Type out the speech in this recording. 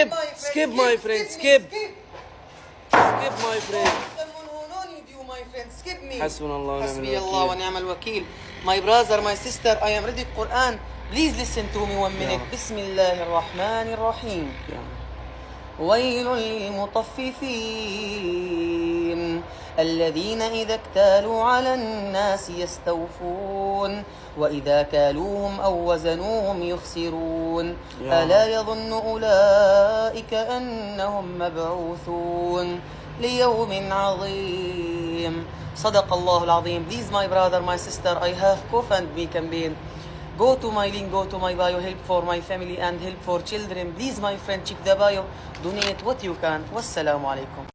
Skip, skip, my friend, skip. Skip, my friend. Someone who no need you, my friend. Skip me. حسبنا الله ونعم حسبي الله الوكيل. ونعم الوكيل. My brother, my sister, I am reading Quran. Please listen to me 1 minute. بسم الله الرحمن الرحيم. ويل للمطففين الذين إذا اكتالوا على الناس يستوفون وإذا كالوهم أو وزنوهم يخسرون ألا يظن أولئك أنهم مبعوثون ليوم عظيم. صدق الله العظيم. Please my brother, my sister, I have GoFundMe campaign. Go to my link, go to my bio, help for my family and help for children. Please my friend, check the bio, donate what you can. Wassalamu alaikum.